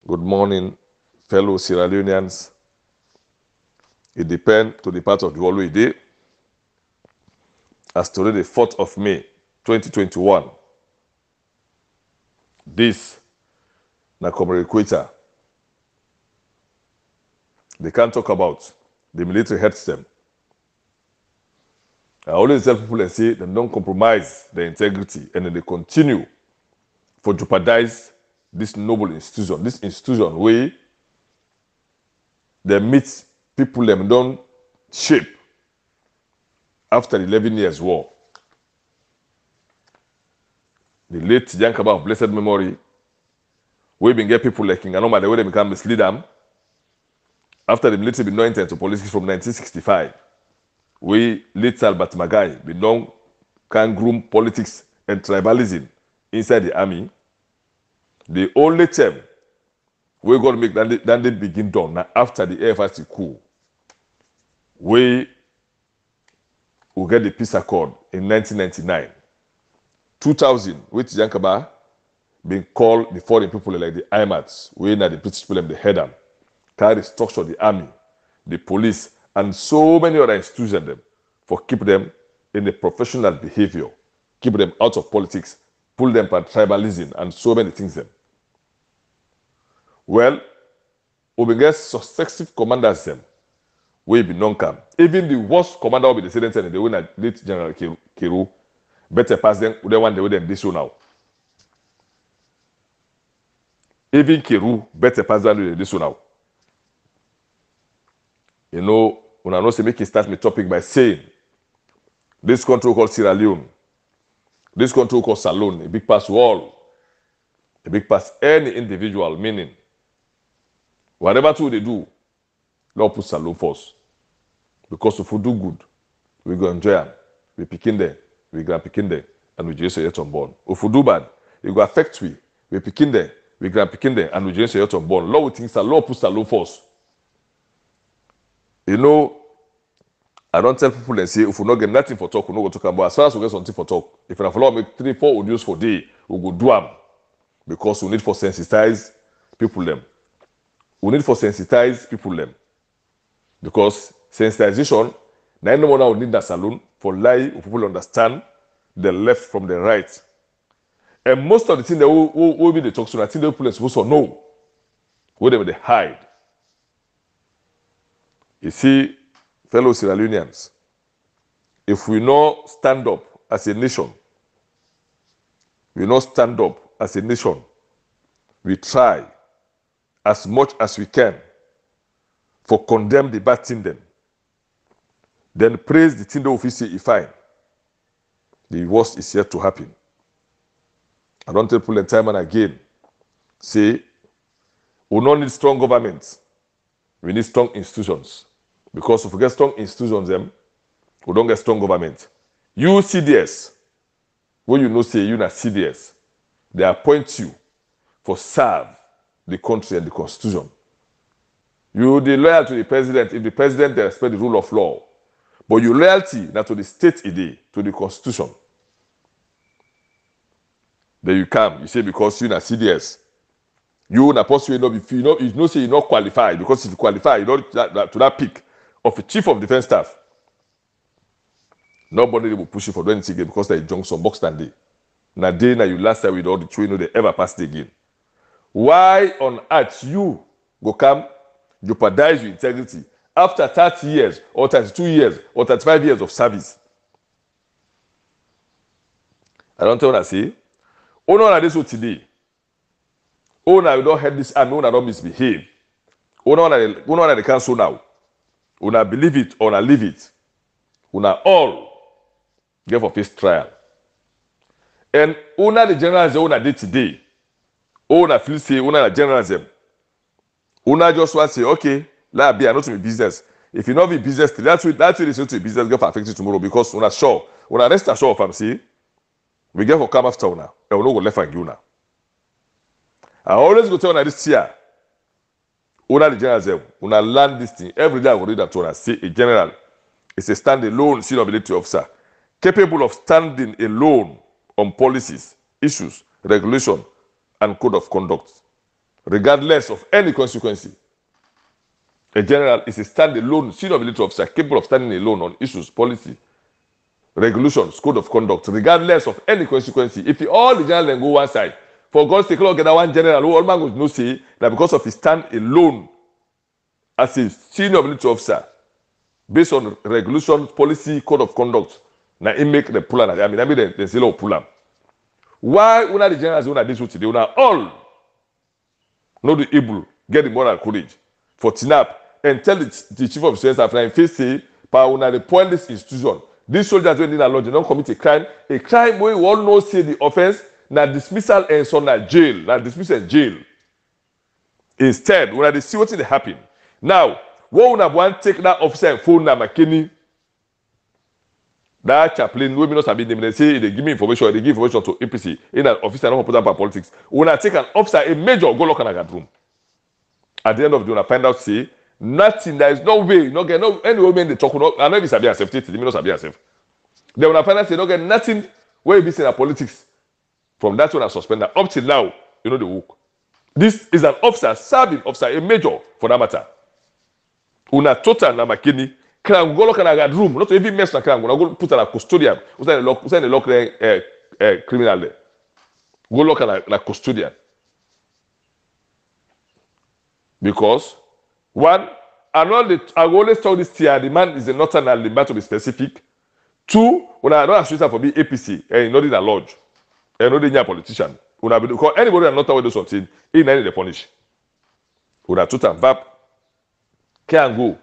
Good morning, fellow Sierra Leoneans. It depends to the part of the world we dey. As today, the 4th of May, 2021. This na Comrade Equator. They can't talk about the military head system. I always tell people and say they don't compromise their integrity and then they continue for jeopardize this noble institution. This institution where they meet people them don't shape after the 11 years war. The late Yankaba of blessed memory, we been get people like King Anoma, the way they become mislead them. After the military been anointed to politics from 1965, we late Albert Magai been known can groom politics and tribalism inside the army. The only term we got to make that they begin done now after the AFRC coup, we will get the peace accord in 1999. 2000, which Yankaba been called the foreign people like the IMATs, we now the British people and the head them, carry structure the army, the police, and so many other institutions them for keep them in the professional behavior, keep them out of politics, pull them from tribalism, and so many things them. Well, we get successive commanders them, we be non-cam. Even the worst commander will be the same thing, they win at late General Kiru, better pass them, they want the way them this show now. Even Kiru, better pass them this show now. You know, when I know say make it start my topic by saying, this country called Sierra Leone, this country called Salone, a big pass wall, a big pass any individual, meaning, whatever tool they do, Lord put Salone first. Because if we do good, we go enjoy them. We picking them, we grand picking them, and we just yet unborn. If we do bad, it go affect we picking them, we grand picking them, and we just yet unborn. Lord we think Lord put Salone first. You know, I don't tell people and say if we not get nothing for talk, we not go talk about. As far as we get something for talk, if we follow make 3-4 audios for day, we go do them because we need for sensitize people them. We need for sensitize people them because sensitization. Now no more now we need that salon for lie people understand the left from the right, and most of the things that will be the talk so I think the people are supposed to know whatever they hide. You see, fellow Sierra Leoneans, if we not stand up as a nation, we try as much as we can for condemn the bad thing them, then praise the thing that we say is fine. The worst is yet to happen. I don't tell people time and again, say, we don't need strong governments, we need strong institutions. Because if we get strong institutions, we don't get strong government. You CDS, when you know say you not CDS, they appoint you for serve the country and the constitution. You the loyal to the president if the president they respect the rule of law, but your loyalty not to the state to the constitution. Then you come, you say because you not CDS, you not possible not be you know say you not qualified because if you qualify, you don't to that peak of a chief of defense staff. Nobody will push you for doing anything again because they junk some box stand day. Now day now you last time with all the training they ever passed again. Why on earth you go come jeopardize your integrity after 30 years or 32 years or 35 years of service? I don't tell what I say. Oh no, this what today. Oh no, we don't have this and no, I don't misbehave. Oh no, they cancel now. Una believe it or not leave it. Una all get for face trial. And una the generals una did today. Una feel say una the generals them. Una just want to say, okay, let be not to be business. If you not be business, that's why they say to be business get for affected tomorrow because una sure. Una rest assured of say we get for come after una. And we no go left and una. I always go tell una this year. Una the generals them, una learn this thing. Every day I will read that to una. Say a general is a standalone senior military officer capable of standing alone on policies, issues, regulation, and code of conduct. regardless of any consequence. A general is a standalone senior military officer capable of standing alone on issues, policy, regulations, code of conduct, regardless of any consequence. If all the generals then go one side, for God's sake, look at that one general who all man would know say that because of his stand alone as a senior military officer, based on regulations, policy, code of conduct, now he make the pull. I mean, they say pull up. Why una the generals una this today? Una all know the able get the moral courage for TNAP and tell the chief of defense after face say, "Pa una the police institution. These soldiers when in a lodge, they don't commit a crime where we all know say the offense na dismissal and so na jail, na dismissal and jail. Instead, when they see what they happen. Now, what una want take that officer and phone na McKinney, that chaplain, we not sabi them. They say they give me information, they give information to APC in an officer not put up by politics. When I take an officer, a major, go look in a room. At the end of the day, I find out say nothing. There is no way. No get no any woman they talk. I know if it's a be safety, they not be safe. Then when I find out say no get nothing where you be in politics. From that one I suspend that up till now, you know the work. This is an officer, serving officer, a major for that matter. Una total na McKinney. Can go look in a room, not even mess na can go put a custodian. Who's in the lock criminal there. Go look at a custodian. Because one, I always tell this here, the man is a northern and the to be specific. Two, when I don't associate for be APC, and not in a lodge, and not in a politician. Because anybody that not do something, in any they punish. Una total vap can go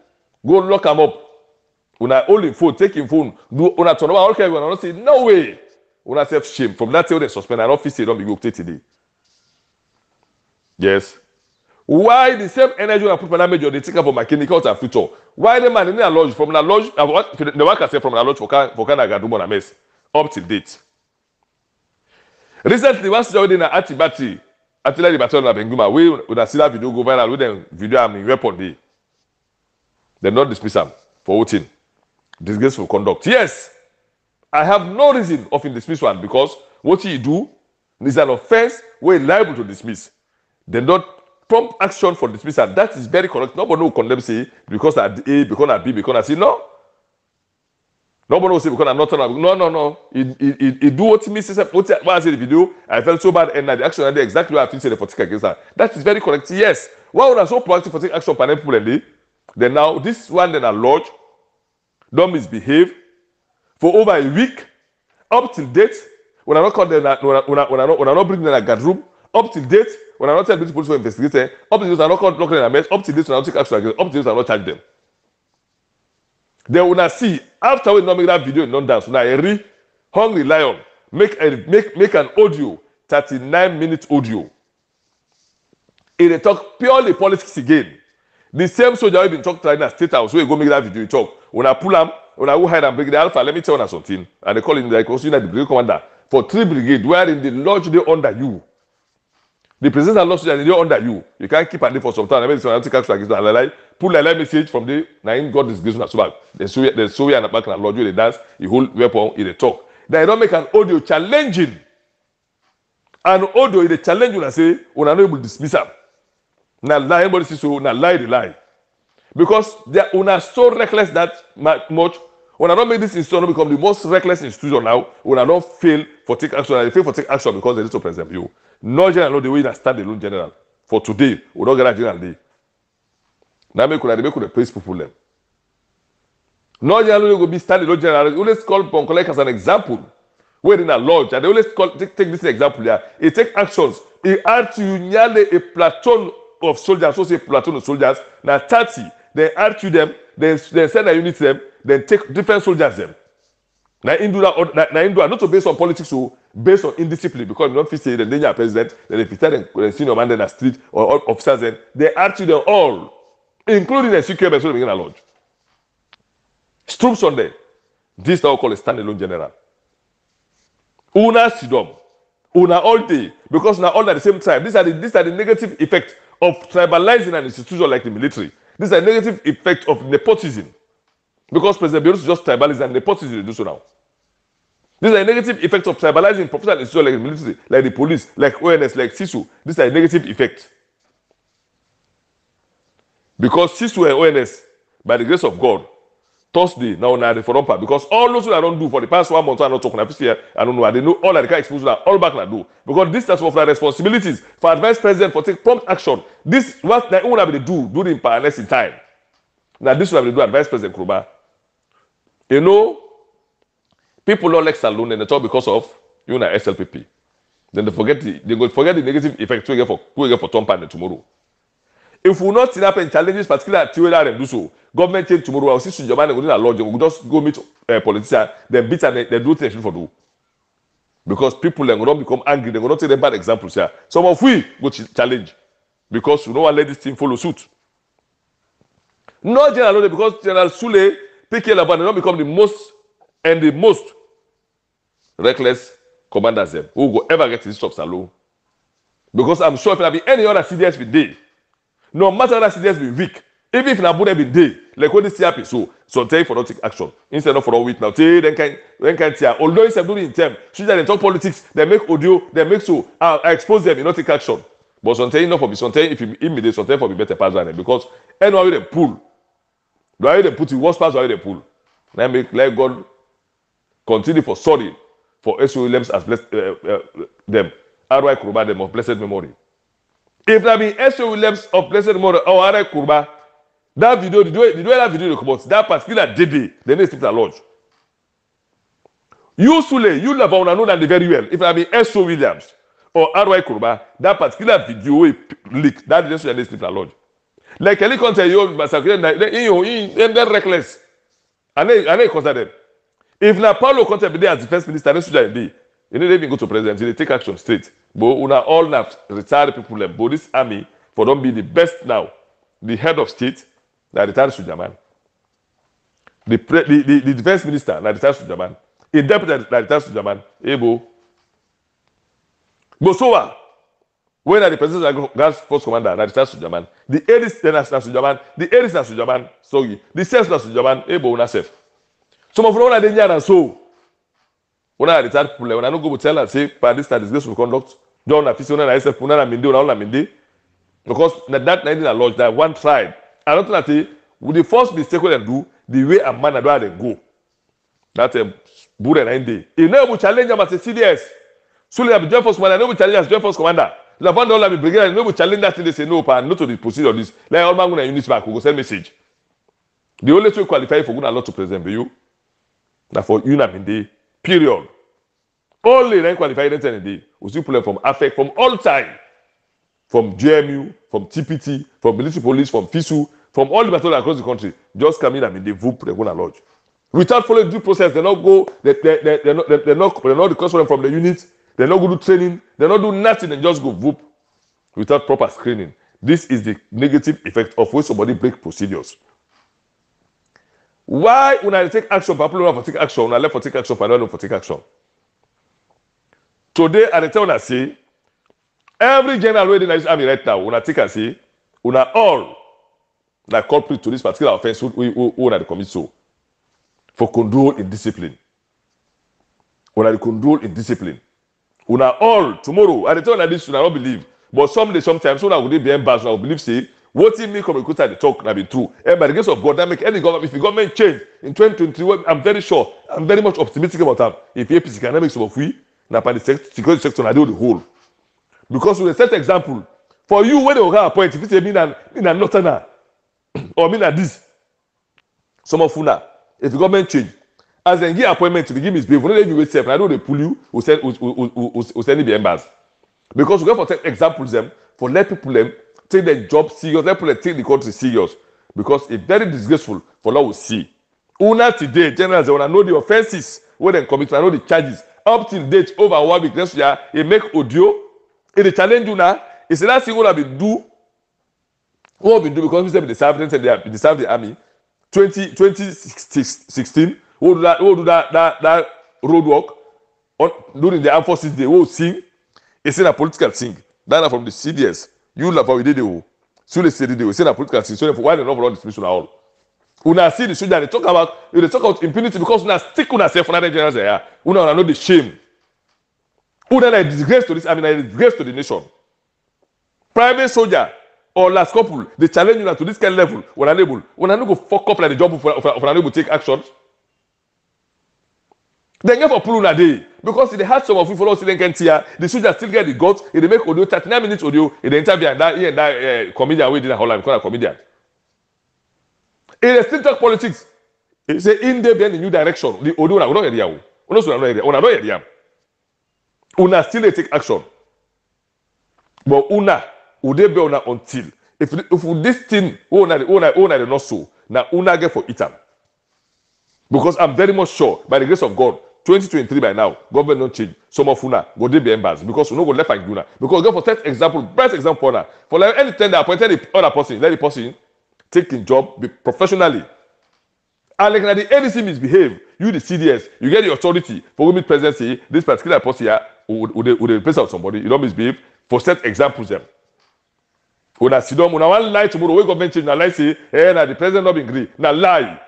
lock him up. Una hold him phone, take him phone, do una turn over, okay, when I not say no way. Una self shame. From that day they suspend an officer, don't be go today. Yes. Why the same energy when I put my major they take up for mechanical and future? Why the man in a lodge from the lodge? The work I say from the lodge for Canada do a mess up till date. Recently, once you in an artillery battle na Benguma, we would see that video go viral with them video I'm in weapon day. They not dismiss him for voting. Disgraceful conduct. Yes, I have no reason of in dismiss one because what you do is an offense we're liable to dismiss. They not prompt action for dismissal. That is very correct. Nobody will condemn say because I A, because I B, because I C. No. Nobody will say because I'm not. No. He do what he misses. What I say the video, I felt so bad and the action I did exactly what I feel say the for take against that. That is very correct. Yes. Why would I so proactive for take action for people and then now this one then a lodge don't misbehave for over a week up till date. When I not call them, when I not bring them a guard room up till date. When I not tell the police for investigating, up to this I not call locking in a mess. Up to this I not take action against. Up to this I not charge them. They will not see after we not make that video in non-dance. Now a hungry lion make an audio 39-minute audio. It talk purely politics again. The same soldier we been talking to in the state house where you go make that video talk. When I pull them, when I go hide and bring the alpha, let me tell you something. And they call him like also the brigade commander for 3 brigade where in the lodge they under you. The president and lodge they under you. You can't keep at it for some time. I mean, so I take action against that. Pull a message from the nine God disgrace na so back. The Soya and the back and lodge where they dance. He hold weapon. He they talk. They don't make an audio challenging. An audio they challenge you and say, "We are not able to dismiss them." Now lie, everybody see so. Now lie the lie, because they are so reckless that much. When I don't make this institution become the most reckless institution now, when I don't fail for take action, I fail for take action because they need to present you. No general know the way that stand alone general. For today, we don't get a general day. Now make the praise people them. No general will be stand alone general. We always call Bonkolek as an example. We're in a lodge, and they always take this example here. He take actions. He add to nearly a platoon of soldiers, so say platoon of soldiers. Now 30, they add to them, then send a unit them, then take different soldiers them. Now in do that, not to based on politics, so based on indiscipline, because you don't feel say the danger president, then if you tell them senior man in the street or officers, then they add to them all, including the secure person in a lodge. Troops on there. This is now called a standalone general. Una sidom, una all day, because now all at the same time. These are the negative effects of tribalizing an institution like the military. These are negative effects of nepotism, because President Beirut just tribalizing and nepotism to do so now. These are negative effects of tribalizing professional institutions like the military, like the police, like ONS, like CISU. These are negative effects. Because since we were ONS, by the grace of God, Thursday now na for rumpa because all those who I don't do for the past 1 month I not talking about here I don't know they know all that the exposure all back na do because this type of responsibilities for advice president for take prompt action. This what they own have to do during parallel in time. Now this will have to do advice president Kruba. You know, people don't like Salone and they talk because of SLPP. Then they forget the negative effect we get for Tom Pan tomorrow. If we not sit up and challenges particular theory and do so, government change tomorrow. I'll see Sujaman and go to lodge. We'll just go meet politicians, then beat and they do things for do. Because people will not become angry. They will not take the bad examples here. Some of we go challenge because we don't want to let this team follow suit. Not General Lode because General Sule, PK Laban, they not become the most reckless commanders them who will ever get to this top salon. Because I'm sure if there be any other CDS with day. No matter that CDS be weak, even if Nabude be day, like what this happen, so tell for not take action instead of for all week now. Then can tear. Although it's doing in term, should they talk politics, they make audio, they make so I expose them, you not take action. But sometimes not for be sometimes if you immediate, sometimes for be better pass than because anyway they pull, do they put the worst pass, do they pull? Now make let God continue for sorry for S.O. Williams as blessed them, R.Y. Kruba them of blessed memory. If there be S.O. Williams of blessed memory or R.I. Kurba, that video, did you that video about that particular day, the next people are lodged. You Sule, you Lavona know that very well. If there be S.O. Williams or R.Y. Kurba, that particular video leak, that is the next people are lodged. Like Kelly can tell you, they're reckless. And they consider them. If na Paulo Conte be there as the first minister, they should be. You need even go to president, they take action straight. But una all now retired people like but this army for don't be the best now. The head of state, na retired Sujaman. The defense minister, na retired Sujaman. A deputy, na retired Sujaman. Ebo. Bosowa, when are the president Guards Force Commander, na retired Sujaman. The airist na Sujaman. The airist na Sujaman. Sorry. The sales na Sujaman. Ebo una sef. Some of them are danger and so. When I retired people, when I don't go to tell and say, by this time, disgraceful conduct, John Afisi, when I say, when I Minde, when I Minde, because that night in a lodge, that one tried. I don't know that with the first mistake when they do, the way a man and they go. That's a Buddha 9 day. He never challenge them as a CDS. So they have joint force commander, never challenge as joint force commander. The one dollar brigade, never challenge that they say no, and not to the procedure of this. Like all man going to unit back, we go send message. The only way qualify for good and lot to present for you. Now for you, Minde. Period. Only then qualified any day. We still pull them from affect from all time. From JMU, from TPT, from military police, from FISU, from all the battalions across the country. Just come in and they voop, they're going to lodge. Without following due process, they not go, they're not the customer from the unit, they're not going to do training, they're not do nothing, they just go voop without proper screening. This is the negative effect of when somebody break procedures. Why when I take action, people don't for take action, when I left for take action, I don't know for take action. Today, I tell you, say, every general within this army right now, when I take and say, when I all like culprit to this particular offense, who are commit so for control in discipline. When I control in discipline. When I all tomorrow, I tell you this, I don't believe, but someday, sometimes, when I would be embarrassed, I will believe, say, what in me come and the talk now be true. And by the grace of God, that make any government, if the government change in 2023, I'm very sure, I'm very much optimistic about that. If APC can make some of we, now by the security sector, I do the whole. Because with a set example, for you, when they will have a point, if it's a mean and not now, or mean at this, some of you now, if the government change, as they give appointment to begin misbehave, when they wait safe, I know they pull you, will send it be embarrassed. Because we go for examples them, for let people them take their job serious, let people take the country serious. Because it's very disgraceful for law will see. Una today, generals, when I know the offenses, when they commit, I know the charges. Up till date, over 1 week, next year, they make audio, they challenge you now. It's the last thing what I've been do. What I've been do because we said they serve the army. 2016, we'll do that roadwork during the armed forces day. We'll sing. It's in a political thing. That from the CDS. You love how we did it. So they say it's in a political thing. So why they not run this mission at all? Una see the soldier, they talk about impunity because una stick una self another generals there. Una know the shame. Una a disgrace to this, I mean a disgrace to the nation. Private soldier, or last couple, they challenge you to this kind of level, when unable, when I no go fuck up like the job for unable to take action. They get for pull a day because they had some of you follow still can here. The soldiers still get the guts. They make audio 39 minutes audio. They interview and that comedian we did a whole life, call a comedian. They still talk politics. They say in there then the new direction. The audio na don't hear. Una don't hear. Una still take action. But una would they be una until if this thing una not so now una get for it. Because I'm very much sure by the grace of God 2023 by now, government don't change. Some of una go dey be embarrassed because we no go left and una. Because go for set example, best example now. For like any time they appointed the other person, let the person take his job, be professionally. And like the ADC misbehave, you the CDS, you get the authority for women presidency, this particular person here would they replace out somebody, you don't misbehave for set examples them. When I see them, when I want lie tomorrow, we government change, now lie say, now the president not be agree. Now lie.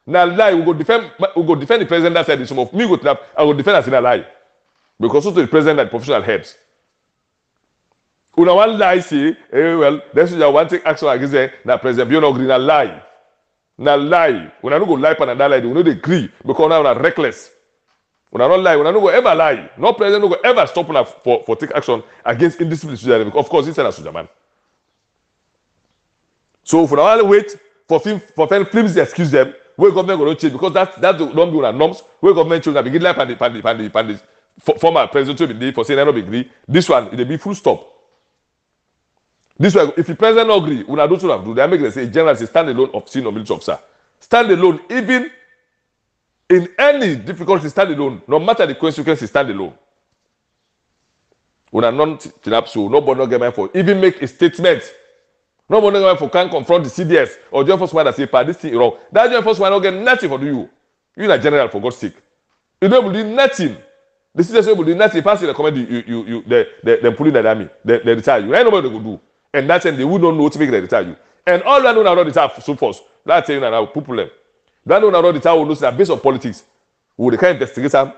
Now lie, we go defend the president that said some of me go trap, I will defend as in a lie. Because also the president and professional heads. When I want lie say, well, that's why I want to take action against them, now president be not agree, now lie. Now lie. When I don't go lie and that lie, they will not agree because now are reckless. When I don't lie, when I don't go ever lie, no president don't go ever stop una for take action against indisciplined soldier. Of course, he's a soldier man. So for now, wait for films to excuse them. Where government will not change because that's don't be on norms. Where government change, begin life and the former president will be there for saying I don't agree. This one it will be full stop. This way, if the president not agree, we not do what do. They make them say general say stand alone of senior military officer. Stand alone, even in any difficulty, stand alone. No matter the consequences, stand alone. We are not so nobody not get mind for even make a statement. Nobody not get mind for can confront the CDS or joint force man that say this thing wrong. That joint force man not get nothing for you. You are general for God's sake. You don't do nothing. The CDS will do nothing. Pass the recommend them pulling the army. They retire you. Ain't nobody go do. And that's when they would not know to make them retire you. And all that know now retire so force. That's saying now people them. That know now retire will know that based on politics. We will kind investigate them.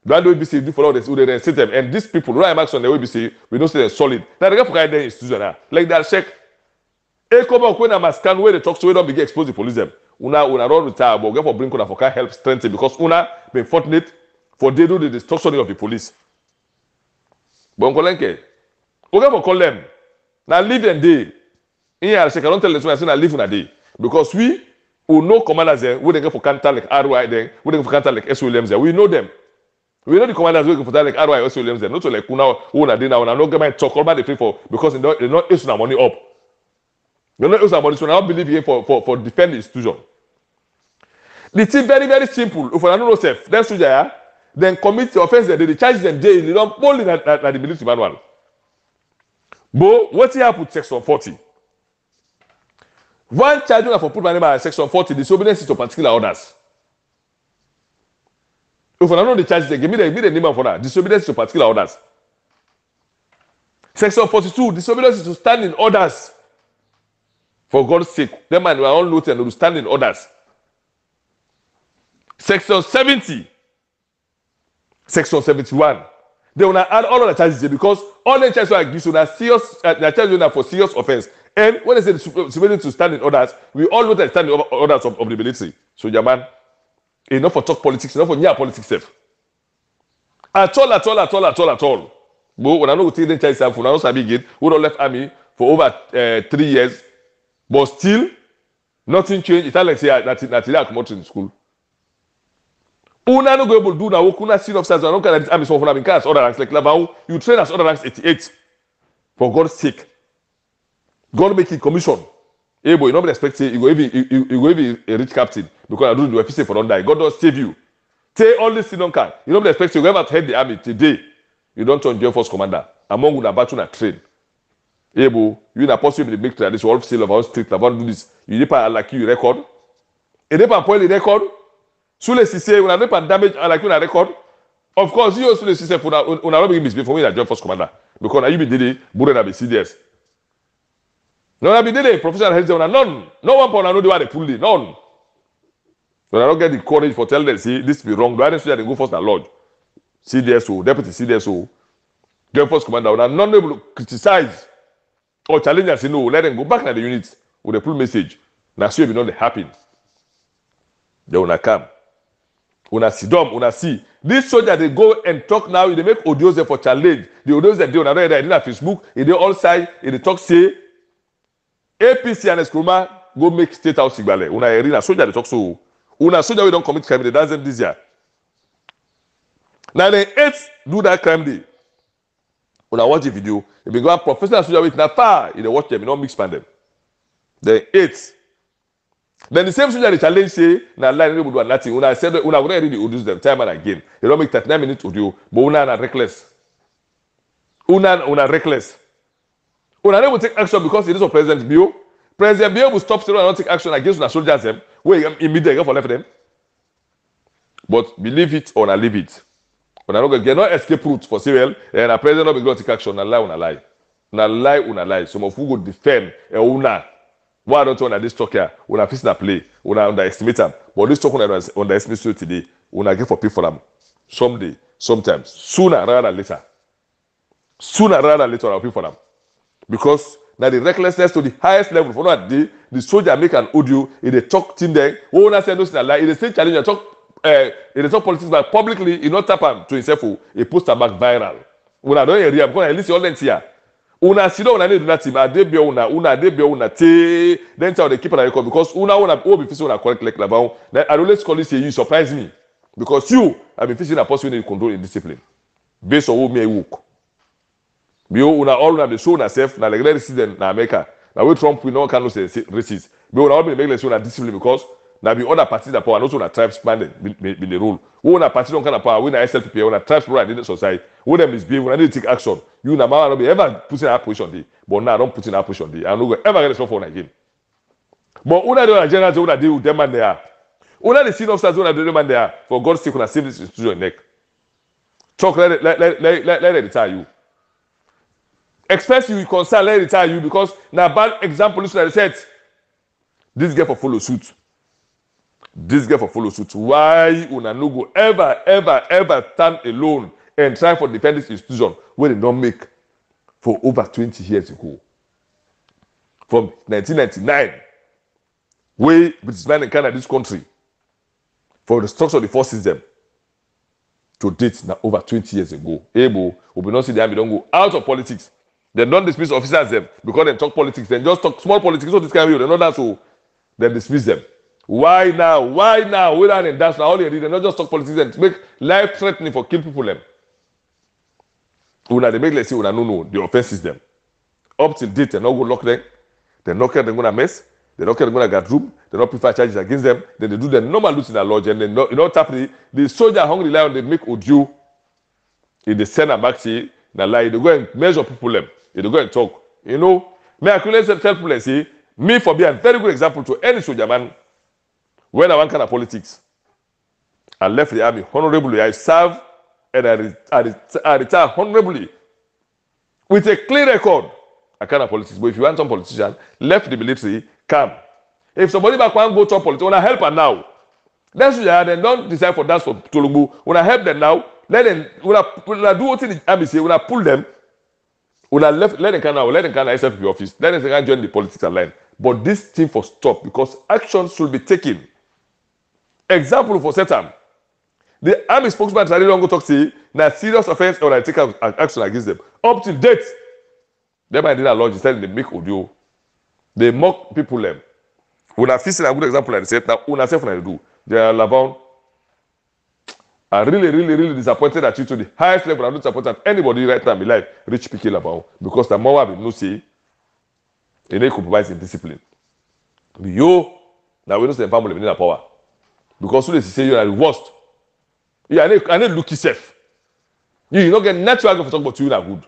That will be say do follow this. We will set them. And these people, right marks on the way be say we don't say they're solid. Now they get for guide them institution now. Like that check. A come up when a mascan where they talk so we don't begin expose the police them. Una run retire but get for bring for can help strengthen because una been fortunate for they do the destruction of the police. But Uncle Lenke, we get for call them. Now live and day. In here, I don't tell them I say now live in a day. Because we who know commanders there, we don't get for counter like RY there, we don't get for counter like S. Williams there. We know them. We know the commanders we get for like RY S. Williams there. Not to like Kuna who na day now, and I don't get my talk all about the free for because they not issue their money up. They not issue their money, so I don't believe here for defend the institution. The thing very, very simple. If I don't know self, then soldier, then commit the offense, they charge them jail, they don't pull in at the military manual. But what happened with section 40? One charge for put my name at section 40, disobedience to particular orders. If I don't know the charges, give me the name for that. Disobedience to particular orders. Section 42, disobedience to standing orders. For God's sake, them man were all noted and standing orders. Section 70, section 71. They will add all of the charges because all the charges are given are serious. The charges for serious offense. And when they say disobedience to standing orders, we all know that standing orders of the military. So, man, enough for talk politics, enough for near politics. At all. But when I know we take the charges, when I know Sabi Gate, we don't left army for over 3 years, but still nothing changed. It's like say that I come out in school. Una no go able to do now. Una senior officers are not going to army so for class other ranks like Lavau. You train as other ranks 88. For God's sake, God make it commission. Hey boy, you don't expect say you go even a rich captain because I do the officer for don't die. God does save you. Take all this senior can. You don't expect you ever head the army today. You don't turn Joint Force Commander. Among una battle na train. Hey boy, you na possibly make tradition all still about strict about do this. You need to like you record. You need to point the record. Sule Sise, when I don't damage like when I record, of course, you Sule Sise for una not be misbehave for me that Joint Force Commander because you be did it, Buren be CDS. No, I be did it, professional health none. No one point I know the way they pull it, none. When I don't get the courage for tell them, see, this be wrong, do I need to go first and lodge? CDSO, Deputy CDSO, Joint Force Commander, when I'm not able to criticize or challenge and say no, let them go back to the units with a full message. Now so be not the happen. They will not come. Una see them, una see. This soldier they go and talk now, they make audios there for challenge. The audios that they on Facebook, they all side, they talk say APC and Eskroma go make state house Sigbale. Una arena soldier they talk so. Una soldier we don't commit crime, they dance them this year. Now the 8th do that crime day. Una watch the video. If you go and professional soldier with far, you watch them, you don't mix pan them. The 8th. Then the same soldier they challenge say, na line no do nothing. Una said una already the audios them time and again. They don't make 39 minutes audio, but una na reckless. Una reckless. Una never take action because it is of President Bio. President Bio will stop still and not take action against the soldiers them. Wait, immediately for left them. But believe it or not leave it. Una no get no escape route for civil, and a president no be going to take action. Una lie. Una lie. Some of you go defend una. Why don't you under this talk here? Una fix na play. Una underestimate them. But this talk una underestimate you today. Una get for people for them. Someday, sometimes, sooner rather than later. Sooner rather than later, I'll pay for them. Because now the recklessness to the highest level. For that day, the soldier make an audio. If they talk thing there, when I say no, lie. If they say challenge, they talk. If they talk politics, but publicly, he not tap him to himself. He post a back viral. Una don't hear because at least all them here. Una see una need do that team. Una dey be una te. Then tell the keeper the record because una be facing una correct like about. Then I always call this you surprise me because you have been facing a person who control in discipline based on who me work. Bio una all una dey show una self na like resident na America. Na we Trump we no can no say racist. Bio una all be make like una discipline because na be other parties that power and also na tribes expanded be the rule. We una party don't kind of power. We na SLPP. We na tribes power in the society. We them misbehave. We need to take action. You na man no be ever put in that position there. But now don't put in that position there. I no go ever get response for una again. But una the generals una deal with them man there. Una the senior officers una the man there. For God's sake, una save this institution neck. Talk let it retire you. Express you concern let it retire you because na bad example listen at the set. This girl for follow suit. This girl for follow suit. Why una no go ever stand alone and try for defend this institution where they don't make for over 20 years ago. From 1999, where British man in Canada, this country, for the structure of the forces them to date now over 20 years ago. Able, we will not see the army don't go out of politics. They don't dismiss officers them because they talk politics. They just talk small politics. So this kind of they know that so they dismiss them. Why now? Whether they dance now, all they did, they not just talk politics and make life threatening for kill people them. Una they make let's say una no the offenses them. Up till date, they not go lock them. They not care they're gonna mess. They not care they're gonna get room. They not prefer charges against them. Then they do the normal loot in the lodge and then tap the soldier hungry lion they make audio. If they send them back to the lie, they go and measure people them. If they go and talk, you know, may I could tell people and say me for be a very good example to any soldier man. When I want kind of politics, I left the army honorably. I serve and I retire honorably with a clear record. I kind of politics. But if you want some politician, left the military, come. If somebody back want go to politics, when I help them now, that's why they don't decide for that for Tolubu. When I help them now, let them when I do what the army say, when I pull them, when I left, let them come now, let them come to SFP office, let them join the political line. But this thing for stop because action should be taken. Example for Setam. The army spokesman tried to talk say na serious offense or I take action against them. Up to date, them I did a lodge instead they make audio. They mock people them. When I fix a good example like this, now una self when I do. They are Lavon. I'm really disappointed at you to the highest level. I'm not disappointed at anybody right now in my life reach PK Lavon because the more I no say, they need compromise in discipline. Yo, now we don't say family in power. Because who they say you are the worst. Yeah, I need look yourself. You don't get natural for talk about you are good.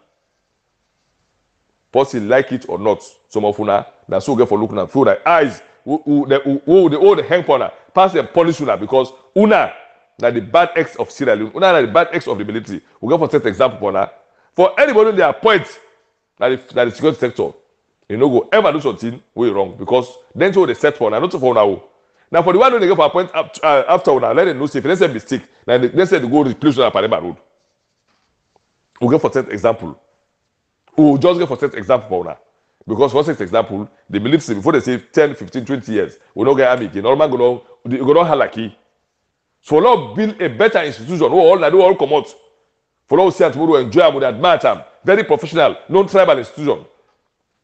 Possibly like it or not. Some of una that's so good for looking at through their eyes. Who the hang corner pass them punish una because una that the bad ex of Sierra Leone, una that the bad ex of the military. We go for set example for now. For anybody in their point that the security sector, you know go ever do something way wrong because then so they set for now, not for now. Now for the one who they go for a point after now, let them know if they say mistake, now they say they go replace on Parema Road. We go for set example. We just go for set example for now. Because for example, the military, before they say 10, 15, 20 years, we don't get army again. Normal go don't halaki. So Lord build a better institution. All come out. For Lord see tomorrow enjoy with admire them. Very professional, non-tribal institution.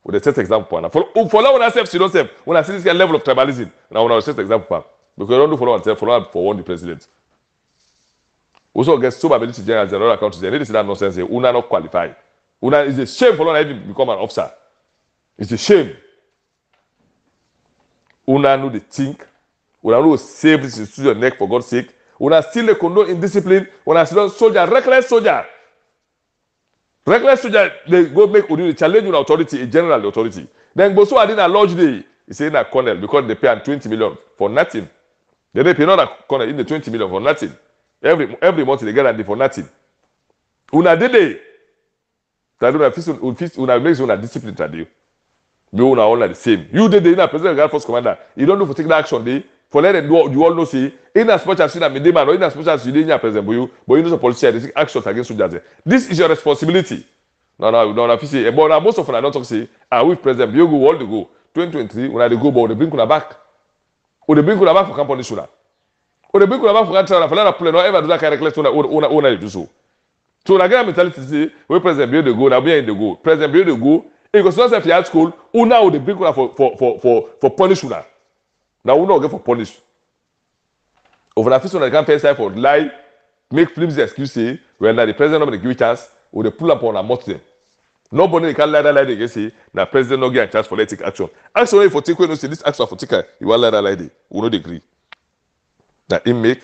With a set example. For Lord when I say when I see this level of tribalism, now when I set example. Because I don't do for Lord for one the president. Also get so ability generals and other countries. They need to see that nonsense. Una not qualified. Una is a shame for Lord even become an officer. It's a shame. Una know the think. Una know save this institution neck for God's sake. Una still a condone indiscipline. Una still soldier, reckless soldier. Reckless soldier, they go make the challenge with authority, a general authority. Then Boso Adina lodge day, he say na colonel because they pay 20 million for nothing. They pay another colonel in the 20 million for nothing. Every month they get that for nothing. Una did it. Una makes una discipline today. You are all the same. You did the president of force commander. You don't know for take the action day. For let them do you all know see in as much as you demand or in as much as you didn't president but you know the policy they take actions against soldiers. This is your responsibility. No, if you say but most of them don't talk say with president you go all the go 2023 when they go but they bring una back. Or they bring una back for camp punishment. Or they bring una back for country for let play no ever do that kind of reckless una do so. So the guy mentality say when president be the go now be in the go. President be the go. Because once if you at school, una will bring una for punishment. Now we not get for punish. Over the first one, they can pay side for lie, make flimsy excuses. When the president not give a chance, or they pull up on a mountain. Nobody can lie that lie. They can say the president not get a chance for letting action. Actually, for take when you say this action for take, you want lie that lie. We not agree. That it make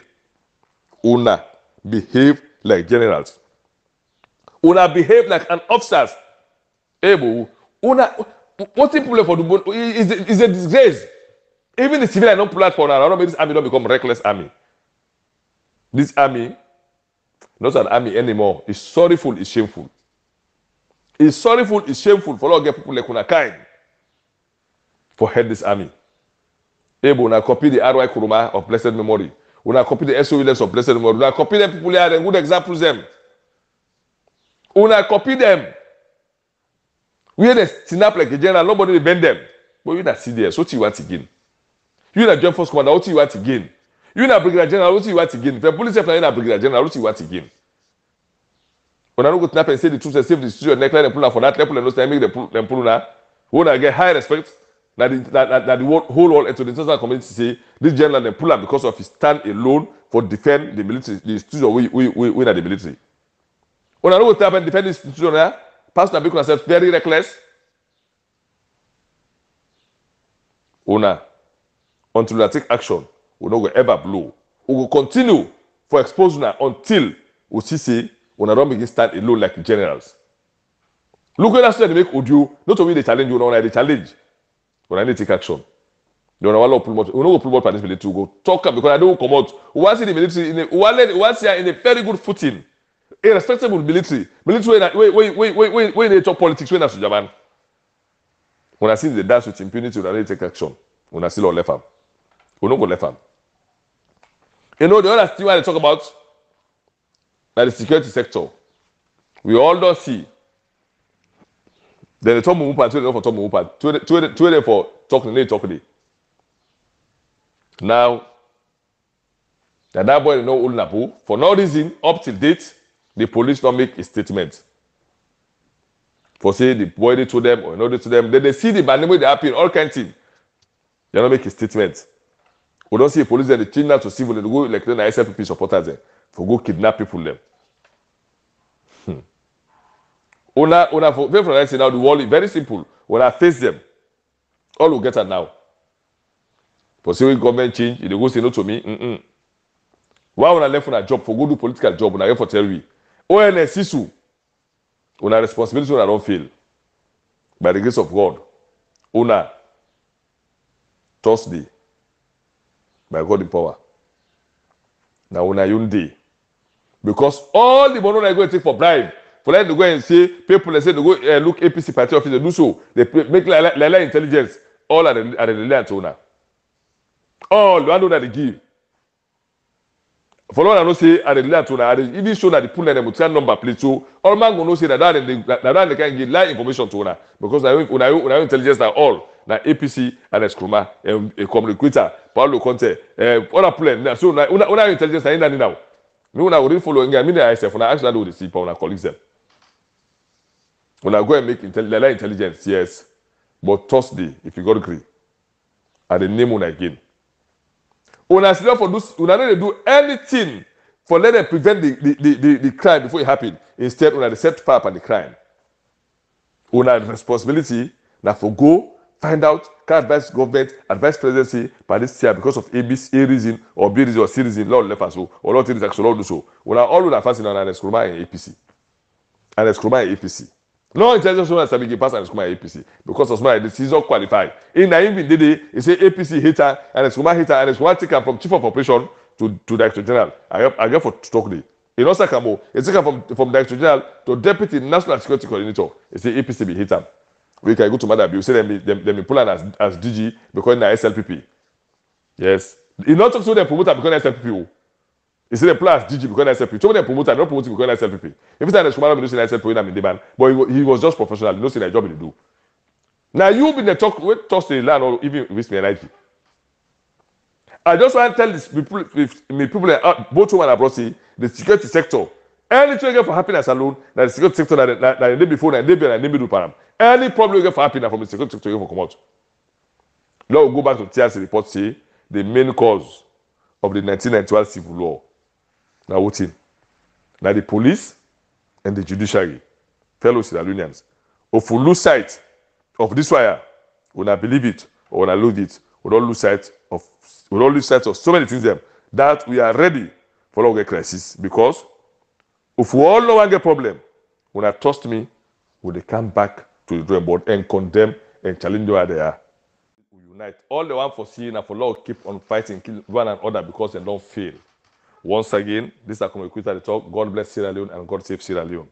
una behave like generals. Una behave like an officers. Able una what people for the is a disgrace. Even the civilian don't pull out for now. I don't make this army don't become reckless army. This army, not an army anymore. It's sorrowful, it's shameful. It's sorrowful, it's shameful for all get people like una kind for head this army. Able una copy the RY Kuruma of blessed memory. Una copy the SOLS of blessed memory. Una copy them people here and good examples them. Una copy them. We had a snap like a general, nobody will bend them. But you not see there, so what you want again? You not joint force commander, what you want again? You not brigadier general, what you want again? If the police have not brigadier general, what you want again? When I don't go snap and say the truth and save the institution, neck and pull for that level and no time make them pull now. When I get high respect, that the whole world and to the international community say this general then pull up because of his stand alone for defend the military, the institution we not the military. When I don't go snap and defend the institution there. Pastor make yourself very reckless. Una, until we take action, we don't go ever blow. We will continue for exposing until we see una don't begin stand alone like generals. Look at that they make audio, not only they challenge you, they challenge. When I need to take action. You know, we don't pull out for this military to go talk because I don't come out. We want to see the military we want to see in a very good footing. A respectable military when they talk politics when that's Japan. When I see the dance with impunity, when I take action, when I see all left arm, we don't go left arm. You know the other thing I talk about, that the security sector, we all don't see. Then the top move part, two for top move part, two for talking. Now, that boy no old napu for no reason up till date. The police don't make a statement. For say the boy they told them or not to them. Then they see the bandit they happen, all kinds of things. They don't make a statement. We don't see a police there, they change that to civil, they go like the SFP supporters there for go kidnap people them. Una for now the world is very simple. When I face them, all will get it now. For say when government change, they go say no to me. Why when I left on a job for go do political job when I get for tell we? ONSISU, una responsibility when I don't fail. By the grace of God, una Thursday, by God in power. Now una yunde. Because all the money I go and take for bribe, for them to go and say, people they say they go look APC party office, they do so, they make like intelligence, all are the land owner. All the one that they give. For long I know say I dey learn to na even show that the pull them to number plate so all man go know say that they can give lie information to una because una intelligence na all na APC and Eskroma a communicator Paulo Conte other pull na so una intelligence na in now me una go really follow me I say for na ask that do the see for una colleagues them una go and make intelligence yes but Thursday if you got agree I dey name una again. Una still for this, una no dey do anything for let them prevent the crime before it happen. Instead, una dey set fire upon the crime. Una responsibility na for go find out, can advise government, advise presidency by this year because of A reason or B reason or C reason, law left us so or law things actually do so. Una all una fancy on an Eskroma and APC. And Eskroma and APC. No intelligence one sabi give pass and Eskroma and APC because of my decision qualified. In na even day he say APC hater and Eskroma hater and Eskroma take am from chief of operation to director general. I get for talk day. In also Kamo, he take am from director general to deputy national security coordinator. He say APC be hater. We can go to Madam you say them pull am as DG because na SLPP. Yes. He not talk to them promoter because na SLPP. He said the plus DG because SLPP. Some of them promoter, not promoting because SLPP. If it's an Eskroma, we don't say SLPP in demand, but he was just professional. You don't see that job he do. Now you been the talk with toss the land or even with me and IG. I just want to tell these people, both home and abroad, say the security sector. Anything you get for happiness alone, that the security sector that the day before, that the day and the middle param. Any problem you get for happiness from the security sector, you will come out. Now we'll go back to TRC report say the main cause of the 1991 civil law. Now what in? Now the police and the judiciary, fellow Sierra Leoneans, if we lose sight of this wire, we not believe it or we not lose it, we don't lose sight of so many things them that we are ready for long crisis because if we all know one get problem, when I trust me, we they come back to the drawing board and condemn and challenge where they are. We unite all the one for seeing and for law keep on fighting, kill one another because they don't fail. Once again, this is a communicator talk. God bless Sierra Leone and God save Sierra Leone.